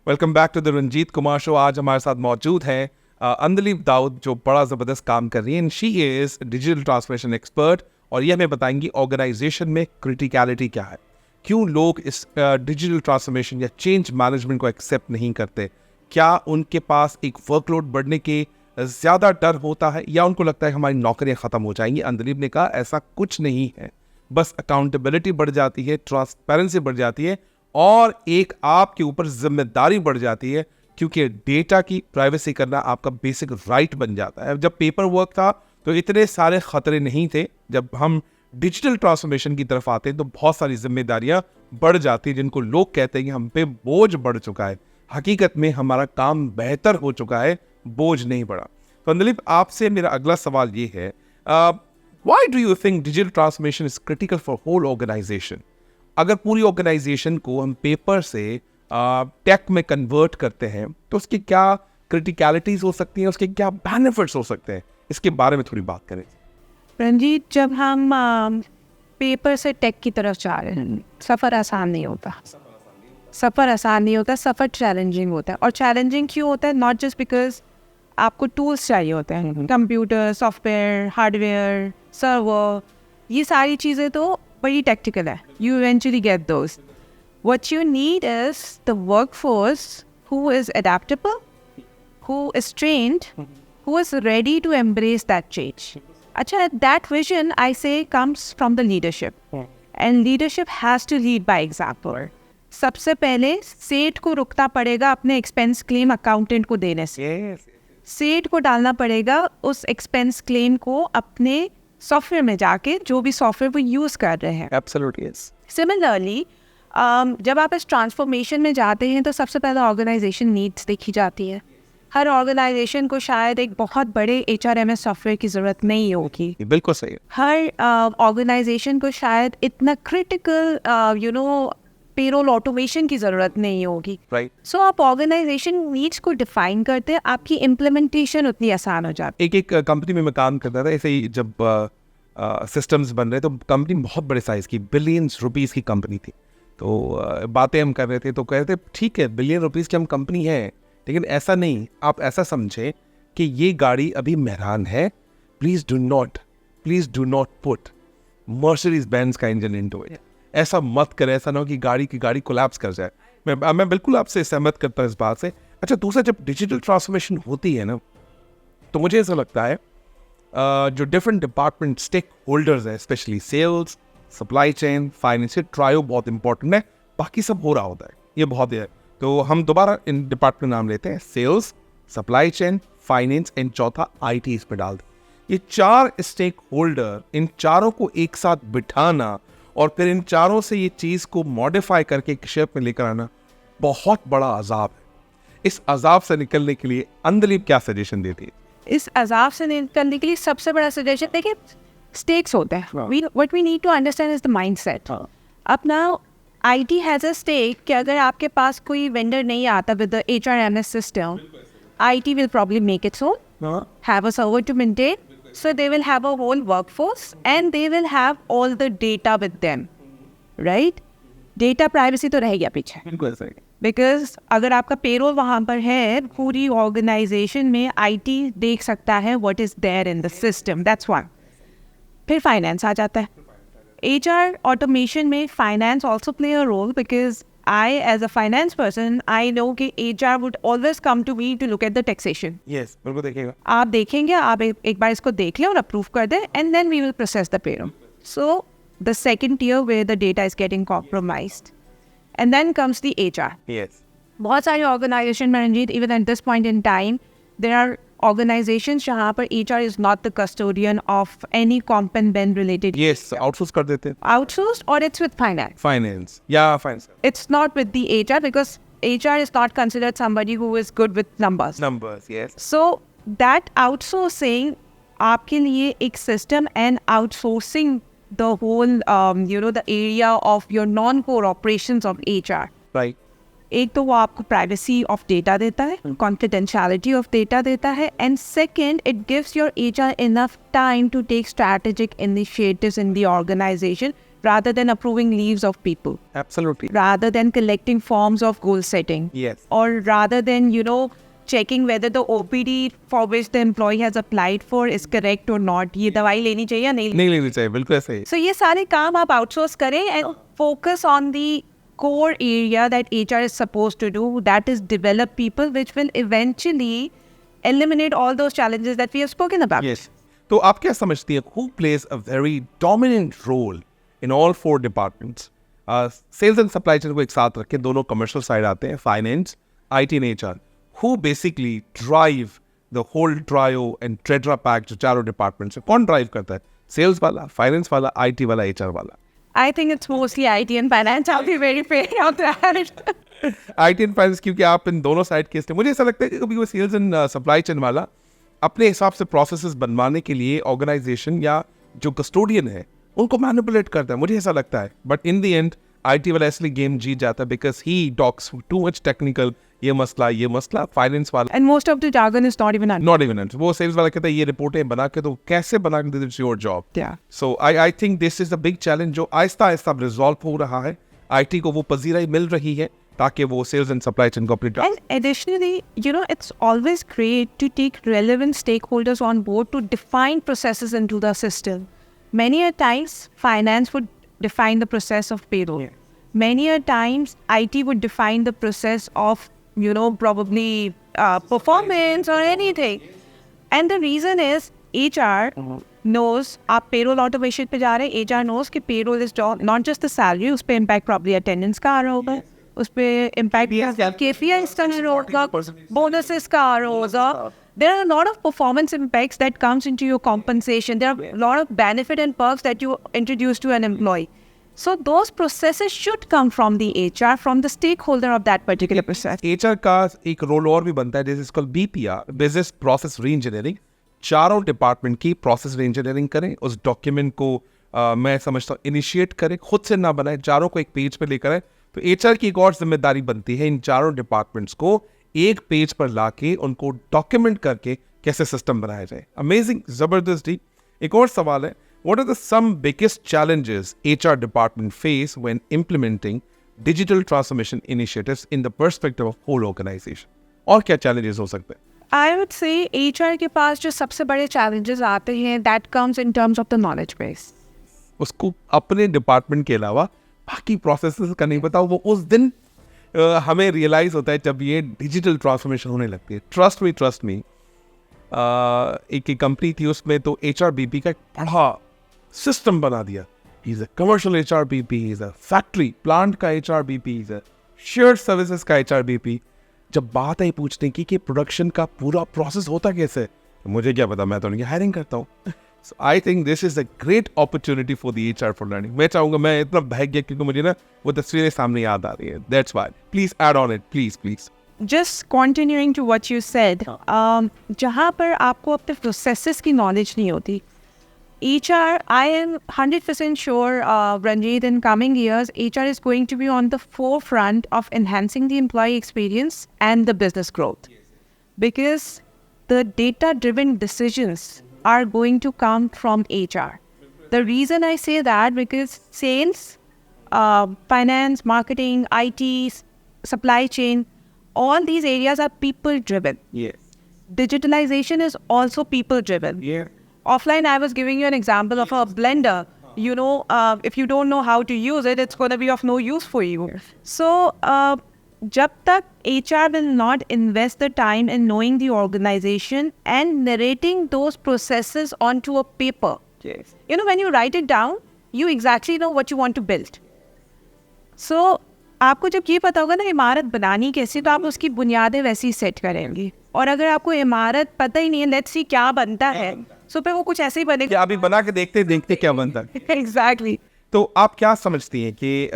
Welcome back to the Ranjit Kumar show. आज हमारे साथ मौजूद हैं अंदलीब दाऊद, जो बड़ा ज़बरदस्त काम कर रही हैं। She is digital transformation expert और ये हमें बताएंगी ऑर्गेनाइजेशन में क्रिटिकलिटी क्या है, क्यों लोग इस डिजिटल ट्रांसफॉर्मेशन या चेंज मैनेजमेंट को एक्सेप्ट नहीं करते, क्या उनके पास एक वर्कलोड बढ़ने के ज़्यादा डर होता है या उनको लगता है हमारी नौकरियां ख़त्म हो जाएंगी। अंदलीब ने कहा ऐसा कुछ नहीं है, बस अकाउंटेबिलिटी बढ़ जाती है, ट्रांसपेरेंसी बढ़ जाती है और एक आपके ऊपर जिम्मेदारी बढ़ जाती है, क्योंकि डेटा की प्राइवेसी करना आपका बेसिक राइट बन जाता है। जब पेपर वर्क था तो इतने सारे खतरे नहीं थे, जब हम डिजिटल ट्रांसफॉर्मेशन की तरफ आते हैं तो बहुत सारी जिम्मेदारियां बढ़ जाती हैं, जिनको लोग कहते हैं कि हम पे बोझ बढ़ चुका है। हकीकत में हमारा काम बेहतर हो चुका है, बोझ नहीं बढ़ा। तो अंदलीब, आपसे मेरा अगला सवाल ये है, why do you think digital transformation is critical for whole organisation? अगर पूरी ऑर्गेनाइजेशन को हम पेपर से टेक में कन्वर्ट करते हैं तो उसकी क्या क्रिटिकलिटीज हो सकती हैं, उसके क्या बेनिफिट्स हो सकते हैं, इसके बारे में थोड़ी बात करें। रंजीत, जब हम पेपर से टेक की तरफ जा रहे हैं, सफ़र आसान नहीं होता। सफ़र चैलेंजिंग होता है। और चैलेंजिंग क्यों होता है? नॉट जस्ट बिकॉज आपको टूल्स चाहिए होते हैं, कंप्यूटर, सॉफ्टवेयर, हार्डवेयर, सर्वर, ये सारी चीज़ें तो बड़ी टेक्निकल है। You eventually get those. What you need is the workforce who is adaptable, who is trained, who is ready to embrace that change. Acha, that vision, I say, comes from the leadership. And leadership has to lead by example. सबसे पहले सेठ को रुकना पड़ेगा अपने expense claim accountant को देने से। सेठ को डालना पड़ेगा उस एक्सपेंस क्लेम को अपने सॉफ्टवेयर में जाके, जो भी सॉफ्टवेयर वो यूज़ कर रहे हैं। Absolutely yes. Similarly, जब आप इस ट्रांसफॉर्मेशन में जाते हैं तो सबसे पहले ऑर्गेनाइजेशन नीड्स देखी जाती है। हर ऑर्गेनाइजेशन को शायद एक बहुत बड़े HRMS सॉफ्टवेयर की ज़रूरत नहीं होगी। बिल्कुल सही है। हर ऑर्गेनाइजेशन को शायद इतना क्रिटिकल पेरोल ऑटोमेशन की ज़रूरत नहीं होगी। राइट। सो आप ऑर्गेनाइजेशन नीड्स को डिफाइन करते हैं, आपकी इम्प्लीमेंटेशन उतनी आसान हो जाती है। एक कंपनी में मैं काम करता था, ऐसे ही जब सिस्टम्स बन रहे तो कंपनी बहुत बड़े साइज़ की, बिलियंस रुपीज़ की कंपनी थी। तो बातें हम कर रहे थे तो कह रहे थे ठीक है, बिलियन रुपीज़ की हम कंपनी है, लेकिन ऐसा नहीं, आप ऐसा समझे कि ये गाड़ी अभी मेहरान है, please do not put Mercedes Benz का इंजन इनटू इट। ऐसा मत करें, ऐसा ना हो कि गाड़ी कोलैप्स कर जाए। मैं बिल्कुल आपसे सहमत करता हूँ इस बात से। अच्छा, दूसरा, जब डिजिटल ट्रांसफॉर्मेशन होती है ना, तो मुझे ऐसा लगता है जो डिफरेंट डिपार्टमेंट स्टेक होल्डर्स हैं, specially sales, supply chain, finance, trio बहुत इंपॉर्टेंट है, बाकी सब हो रहा होता है, ये बहुत है। तो हम दोबारा इन डिपार्टमेंट नाम लेते हैं, sales, supply chain, finance and चौथा IT इस पे डाल दें। ये 4 स्टेक होल्डर, इन चारों को एक साथ बिठाना और फिर इन चारों से ये चीज़ को मॉडिफाई करके एक शेप में लेकर आना बहुत बड़ा अजाब है। इस अजाब से निकलने के लिए अंदलीब क्या सजेशन देती है? इस अजाब से निकलने के लिए सबसे बड़ा सजेशन, देखिए, स्टेक्स होते हैं। What we need to understand is the mindset. अब now IT has a stake कि अगर आपके पास कोई वेंडर नहीं आता with the HRMS system, IT will probably make its own, have a server to maintain, so they will have a whole workforce and they will have all the data with them, right? Data privacy तो रहेगी पीछे, बिल्कुल सही। Because अगर आपका payroll वहाँ पर है, पूरी ऑर्गेनाइजेशन में IT देख सकता है what is there in the system. That's one. फिर फाइनेंस आ जाता है। HR ऑटोमेशन में finance also play a role, because I as a finance person, I know कि HR would always come to me to look at the taxation. Yes, बिल्कुल देखिएगा। आप देखेंगे, आप एक बार इसको देख लें और अप्रूव कर दें, and then we will process the payroll. So the second tier where the data is getting compromised, and then comes the HR। Yes. बहुत सारी ऑर्गेनाइजेशन में, Ranjit, even at this point in time, there are organizations जहाँ पर HR is not the custodian of any comp and ben related. Yes, outsource कर देते हैं। Outsourced, or it's with finance. Finance, yeah, finance. It's not with the HR because HR is not considered somebody who is good with numbers. Numbers, yes. So that outsourcing आपके लिए एक system and outsourcing the whole, the area of your non-core operations of HR. Right. एक तो वो आपको privacy of data देता है, confidentiality of data देता है, and second, it gives your HR enough time to take strategic initiatives in the organisation rather than approving leaves of people, Absolutely. rather than collecting forms of goal setting, Yes. or rather than, checking whether the OPD for which the employee has applied for is correct or not. ये दवाई लेनी चाहिए या नहीं नहीं लेनी चाहिए, बिल्कुल ऐसे ही. So ये सारे काम आप outsource करें and focus on the core area that HR is supposed to do, that is develop people which will eventually eliminate all those challenges that we have spoken about. Yes. तो आप क्या समझती हैं, who plays a very dominant role in all 4 departments? Sales and supply chain को एक साथ रखें, दोनों commercial side आते हैं, finance, IT and HR. Who basically drive the whole trio and tetra pack जो चारों departments हैं? कौन drive करता है? Sales वाला, finance वाला, IT वाला, HR वाला? I think it's mostly IT and finance. I'll be very fair on that. IT and finance, क्योंकि आप इन दोनों साइड के मुझे ऐसा लगता है कि कभी वो सेल्स एंड सप्लाई चेन वाला अपने हिसाब से प्रोसेसेस बनवाने के लिए ऑर्गेनाइजेशन या जो कस्टोडियन है उनको मैनिपुलेट करता है, मुझे ऐसा लगता है. But in the end IT वाला इसलिए गेम जीत जाता है because he talks too much technical, ये मसला फाइनेंस वाला And most of the jargon is not even not even. वो सेल्स वाला कहता है ये रिपोर्टें बना के तो कैसे बना के, it's your job. Yeah. So I think this is the big challenge जो आहिस्ता आहिस्ता रिजॉल्व हो रहा है. IT को वो पजीराई मिल रही है ताकि वो सेल्स एंड सप्लाई चेन को अपनी And additionally, it's always great to take relevant stakeholders on board to define processes into the system. Many a times, finance would define the process of payroll. Many a times, IT would define the process of, probably performance or anything. And the reason is HR knows आप payroll automation पे जा रहे हैं. HR knows कि payroll is not just the salary, उस पे impact probably attendance का आ रहा होगा, उस पे impact KPIs का आ रहा होगा, bonuses का आ रहा होगा. There are a lot of performance impacts that comes into your compensation. There are a lot of benefit and perks that you introduce to an employee. So those processes should come from the HR, from the stakeholder of that particular process. HR का एक role और भी बनता है, this is called BPR, business process re-engineering. चारों department की process री-इंजीनियरिंग करें, उस डॉक्यूमेंट को मैं समझता हूँ इनिशिएट करें, खुद से ना बनाए, चारों को एक पेज पे लेकर आए. तो HR की एक और जिम्मेदारी बनती है इन चारों डिपार्टमेंट्स को एक पेज पर लाके उनको डॉक्यूमेंट करके कैसे सिस्टम बनाया जाए. अमेजिंग, जबरदस्त डीप. एक और सवाल है, what are the some biggest challenges HR department face when implementing digital transformation initiatives in the perspective of whole organization? और क्या challenges हो सकते हैं? I would say HR के पास जो सबसे बड़े challenges आते हैं, that comes in terms of the knowledge base. उसको अपने डिपार्टमेंट के अलावा बाकी प्रोसेसेस का नहीं पता. वो उस दिन हमें रियलाइज होता है जब ये डिजिटल ट्रांसफॉर्मेशन होने लगती है. ट्रस्ट मी, एक कंपनी थी, उसमें तो HRBP का एक बड़ा सिस्टम बना दिया. He is a commercial HRBP, he is a factory plant का HRBP, he is a shared services का HRBP. जब बात आई पूछने की कि प्रोडक्शन का पूरा प्रोसेस होता कैसे, मुझे क्या पता, मैं तो उनकी हायरिंग करता हूँ. So I think this is a great opportunity for the HR for learning. मैं चाहूँगा, मैं इतना बहक गया क्योंकि मुझे ना वो तस्वीरें सामने याद आ रही है. That's why. Please add on it, please. Just continuing to what you said, जहाँ पर आपको अपने processes की knowledge नहीं होती, HR, I am 100% sure, Ranjit, in coming years, HR is going to be on the forefront of enhancing the employee experience and the business growth. Because the data-driven decisions are going to come from HR. The reason I say that, because sales, finance, marketing, IT, supply chain, all these areas are people-driven. Yes. Digitalization is also people-driven. Yeah. Offline, I was giving you an example of a blender. If you don't know how to use it, it's going to be of no use for you. So, जब तक HR will not invest the time in knowing the organization and narrating those processes onto a paper. Yes. When you write it down, you exactly know what you want to build. So, आपको जब ये पता होगा ना इमारत बनानी कैसी, तो आप उसकी बुनियादें वैसी सेट करेंगे. और अगर आपको इमारत पता ही नहीं है, लेट्स सी क्या बनता है, सो फिर वो कुछ ऐसे ही बनेगा. अभी बना के देखते क्या बनता है. Exactly. तो आप क्या समझती हैं कि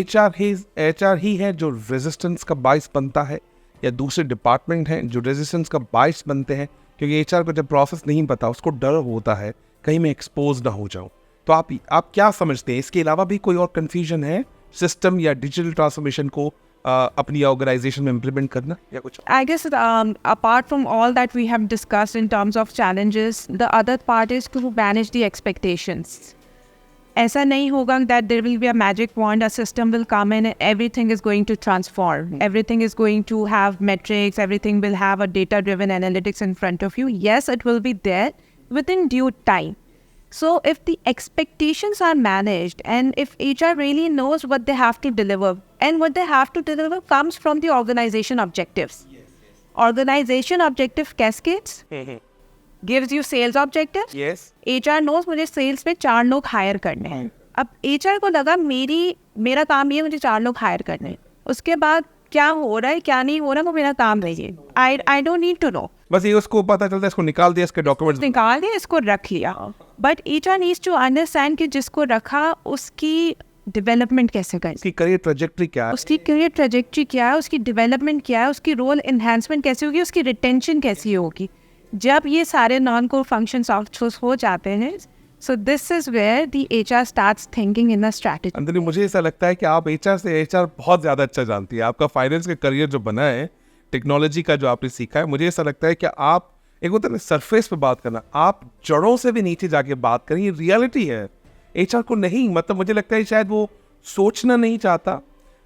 HR ही है जो रेजिस्टेंस का बाइस बनता है, या दूसरे डिपार्टमेंट हैं जो रेजिस्टेंस का बाइस बनते हैं? क्योंकि HR को जब प्रोसेस नहीं पता, उसको डर होता है कहीं मैं एक्सपोज ना हो जाऊं. तो आप क्या समझते हैं, इसके अलावा भी कोई और कंफ्यूजन है सिस्टम या डिजिटल ट्रांसफॉर्मेशन को अपनी ऑर्गेनाइजेशन में इम्प्लीमेंट करना, या कुछ? I guess apart from all that we have discussed in terms of challenges, the other part is to manage the expectations. ऐसा नहीं होगा that there will be a magic wand, a system will come in and everything is going to transform. Everything is going to have metrics, everything will have a data-driven analytics in front of you. Yes, it will be there within due time. So if the expectations are managed and if HR really knows what they have to deliver, and what they have to deliver comes from the organization objectives. Organization objective cascades, gives you sales objectives. Yes. HR knows मुझे sales में 4 लोग higher करने हैं. अब HR को लगा मेरा काम ये, मुझे 4 लोग हायर करने हैं. उसके बाद क्या हो रहा है क्या नहीं हो रहा है वो मेरा काम नहीं है. I don't need to know. बस ये उसको पता चलता है, इसको निकाल दिया, इसके डॉक्यूमेंट्स निकाल दिया, इसको रख लिया. But HR needs to understand कि जिसको रखा उसकी डेवलपमेंट कैसे करें, उसकी करियर ट्रैजेक्टरी क्या है, उसकी करियर ट्रैजेक्टरी क्या है, उसकी डेवलपमेंट क्या है, उसकी रोल एनहांसमेंट कैसी होगी, उसकी रिटेंशन कैसी होगी. जब ये सारे नॉन कोर फंक्शंस आउटसोर्स हो जाते हैं, so this is where the HR starts thinking in a strategy. अंदर मुझे ऐसा लगता है कि आप HR से HR बहुत ज़्यादा अच्छा जानती है. आपका फाइनेंस का करियर जो बना है, टेक्नोलॉजी का जो आपने सीखा है, मुझे ऐसा लगता है कि आप एक होता है सरफेस पे बात करना, आप जड़ों से भी नीचे जाके बात करें, ये रियलिटी है. HR को नहीं, मतलब मुझे लगता है शायद वो सोचना नहीं चाहता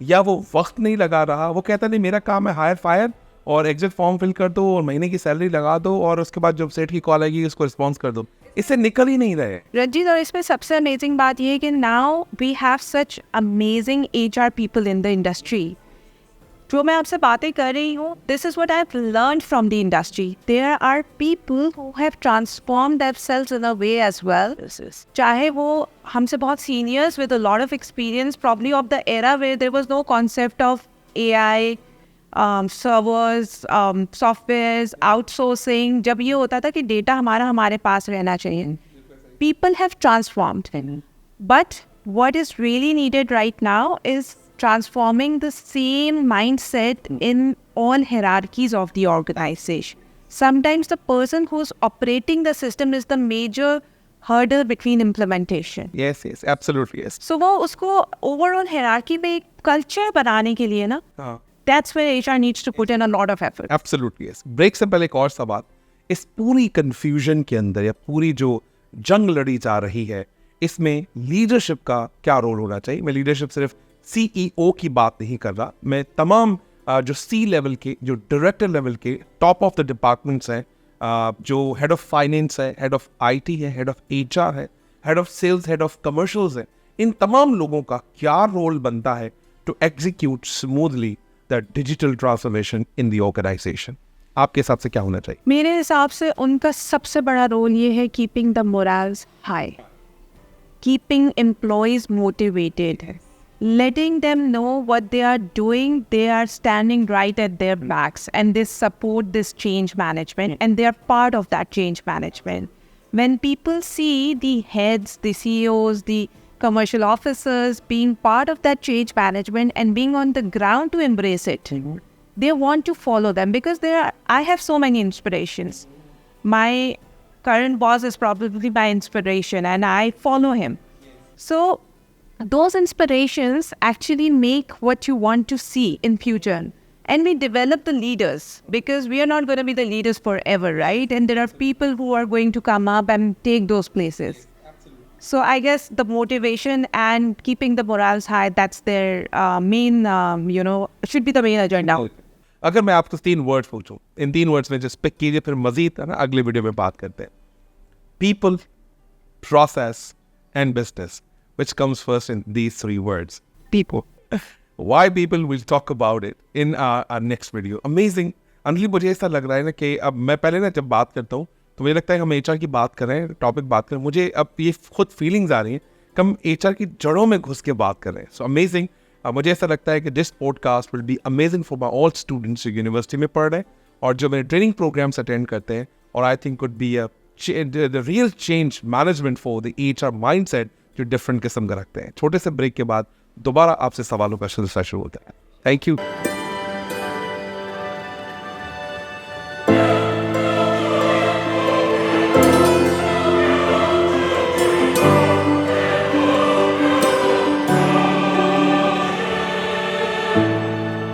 या वो वक्त नहीं लगा रहा. वो कहता नहीं मेरा काम है हायर फायर और एग्जिट फॉर्म फिल कर दो और महीने की सैलरी लगा दो और उसके बाद जब सेट की कॉल आएगी उसको रिस्पॉन्स कर दो. इससे निकल ही नहीं रहे. रंजीत, और इसमें सबसे अमेजिंग बात ये है कि now we have such amazing HR people in the industry. जो मैं आपसे बातें कर रही हूँ, this is what I have learned from the industry. There are people who have transformed themselves in a way as well. चाहे वो हमसे बहुत seniors with a lot of experience, probably of the era where there was no concept of AI, servers, softwares, outsourcing. जब ये होता था कि data हमारे पास रहना चाहिए, people have transformed. But what is really needed right now is transforming the same mindset in all hierarchies of the organization. Sometimes the person who's operating the system is the major hurdle between implementation. Yes, absolutely yes. So वो उसको overall hierarchy में एक culture बनाने के लिए ना, that's where HR needs to put in a lot of effort. Absolutely yes. Break से पहले एक और सवाल. इस पूरी confusion के अंदर या पूरी जो जंग लड़ी जा रही है, इसमें लीडरशिप का क्या रोल होना चाहिए? मैं लीडरशिप सिर्फ CEO की बात नहीं कर रहा, मैं तमाम जो C लेवल के, जो डायरेक्टर लेवल के टॉप ऑफ द डिपार्टमेंट्स हैं, जो हेड ऑफ फाइनेंस है, हेड ऑफ IT है, हेड ऑफ HR है, head of sales, head of commercials है, इन तमाम लोगों का क्या रोल बनता है to execute smoothly the digital transformation in the organisation? आपके हिसाब से क्या होना चाहिए? मेरे हिसाब से उनका सबसे बड़ा रोल ये है keeping the morals high, keeping employees motivated, letting them know what they are doing, they are standing right at their backs and they support this change management and they are part of that change management. When people see the heads, the CEOs, the commercial officers being part of that change management and being on the ground to embrace it, they want to follow them because I have so many inspirations. My current boss is probably my inspiration and I follow him. So those inspirations actually make what you want to see in future. And we develop the leaders because we are not going to be the leaders forever, right? And there are people who are going to come up and take those places. Absolutely. So I guess the motivation and keeping the morals high, that's their main, should be the main agenda. अगर मैं आपको 3 word पूछूं, इन 3 words में just pick कीजिए, फिर मजीद है ना अगले वीडियो में बात करते हैं. People, process and business. Which comes first in these 3 words? People. Why people? We'll talk about it in our next video. Amazing. Anjali, मुझे ऐसा लग रहा है ना कि अब मैं पहले ना जब बात करता हूँ तो मुझे लगता है हम HR की बात कर रहे हैं, टॉपिक बात कर रहे हैं, मुझे अब ये खुद फीलिंग्स आ रही हैं कि हम HR की जड़ों में घुस के बात कर रहे हैं. So amazing. मुझे ऐसा लगता है कि this podcast will be amazing for my all students जो यूनिवर्सिटी में पढ़ रहे हैं और जो मेरे ट्रेनिंग प्रोग्राम्स अटेंड करते हैं, और I think could be the real change management for the HR mindset जो डिफरेंट किस्म का रखते हैं. छोटे से ब्रेक के बाद दोबारा आपसे सवालों का सिलसिला शुरू होता है. Thank you.